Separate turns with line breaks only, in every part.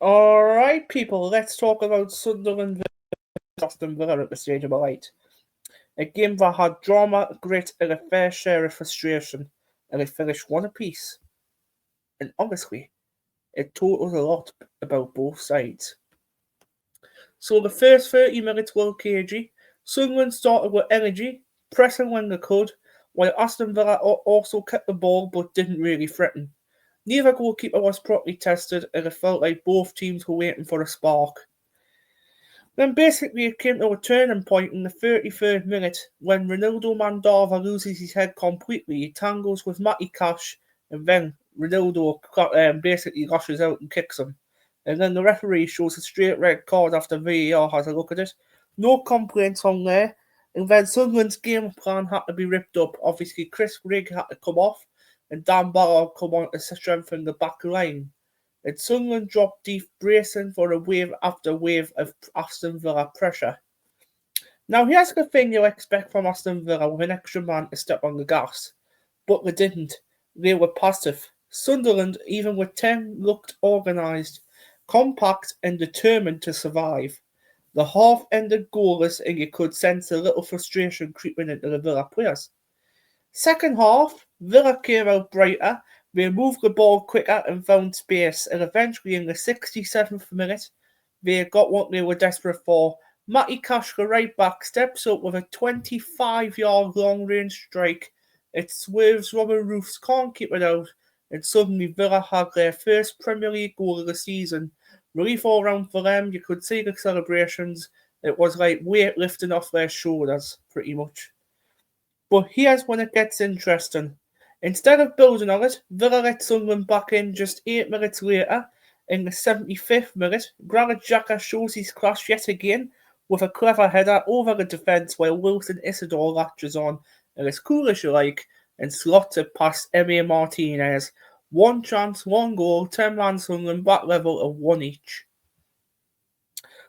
Alright, people, let's talk about Sunderland versus Aston Villa at the Stadium of Light. A game that had drama, grit, and a fair share of frustration, and it finished one apiece. And honestly, it taught us a lot about both sides. So the first 30 minutes were cagey. Sunderland started with energy, pressing when they could, while Aston Villa also kept the ball but didn't really threaten. Neither goalkeeper was properly tested, and it felt like both teams were waiting for a spark. Then basically it came to a turning point in the 33rd minute when Ronaldo Mandava loses his head completely. He tangles with Matty Cash, and then Ronaldo basically lashes out and kicks him. And then the referee shows a straight red card after VAR has a look at it. No complaints on there. And then Sunderland's game plan had to be ripped up. Obviously, Chris Rigg had to come off, and Dan Barrow come on to strengthen the back line. And Sunderland dropped deep, bracing for a wave after wave of Aston Villa pressure. Now, here's the thing you'll expect from Aston Villa with an extra man to step on the gas. But they didn't. They were passive. Sunderland, even with 10, looked organised, compact and determined to survive. The half ended goalless, and you could sense a little frustration creeping into the Villa players. Second half, Villa came out brighter. They moved the ball quicker and found space, and eventually in the 67th minute, they got what they were desperate for. Matty Cash, the right back, steps up with a 25-yard long-range strike. It swerves Robin Roofs, can't keep it out, and suddenly Villa had their first Premier League goal of the season. Relief all round for them. You could see the celebrations. It was like weight lifting off their shoulders, pretty much. But here's when it gets interesting. Instead of building on it, Villa let Sunderland back in just 8 minutes later. In the 75th minute, Granit Xhaka shows his class yet again with a clever header over the defence while Wilson Isidore latches on, and as cool as you like, and slots it past Emi Martinez. One chance, one goal, 10-man Sunderland back level of 1 each.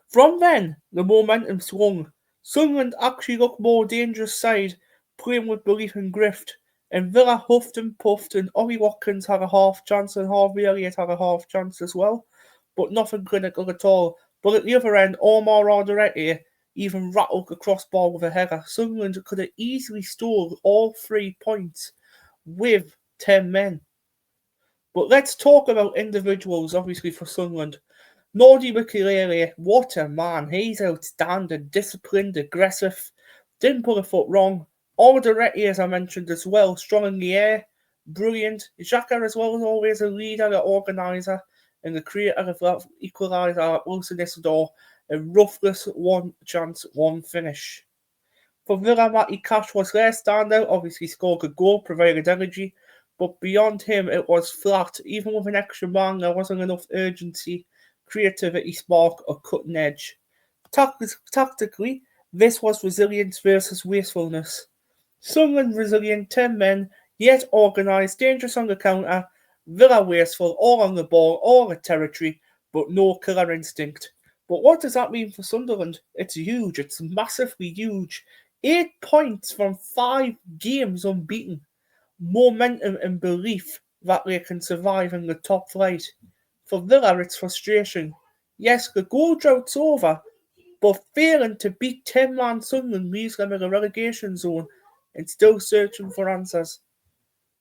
From then, the momentum swung. Sunderland actually looked more dangerous side, playing with belief and grift. And Villa huffed and puffed, and Ollie Watkins had a half chance, and Harvey Elliott had a half chance as well, but nothing clinical at all. But at the other end, Omar Alderete even rattled the crossbar with a header. Sunderland could have easily stole all 3 points with 10 men. But let's talk about individuals, obviously, for Sunderland. Nordi Makelele, what a man. He's outstanding, disciplined, aggressive, didn't put a foot wrong. Alderete, as I mentioned as well, strong in the air, brilliant. Xhaka as well, as always a leader, an organiser, and the creator of that equaliser, Wilson Isidore, a ruthless one chance, one finish. For Villa, Matty Cash was their standout, obviously scored a goal, provided energy, but beyond him it was flat. Even with an extra man, there wasn't enough urgency, creativity, spark, or cutting edge. Tactically, this was resilience versus wastefulness. Sunderland resilient, 10 men, yet organised, dangerous on the counter. Villa wasteful, all on the ball, all at territory, but no killer instinct. But what does that mean for Sunderland? It's huge, it's massively huge. 8 points from 5 games unbeaten. Momentum and belief that they can survive in the top flight. For Villa, it's frustration. Yes, the goal drought's over, but failing to beat 10-man Sunderland leaves them in a relegation zone and still searching for answers.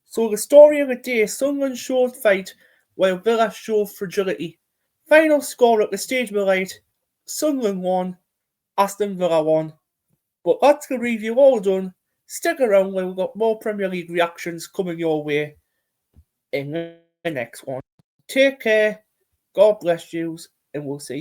So the story of the day, Sunderland showed fight while Villa showed fragility. Final score at the Stadium of Light, Sunderland won, Aston Villa won. But that's the review all done. Stick around where we've got more Premier League reactions coming your way in the next one. Take care, God bless you, and we'll see you.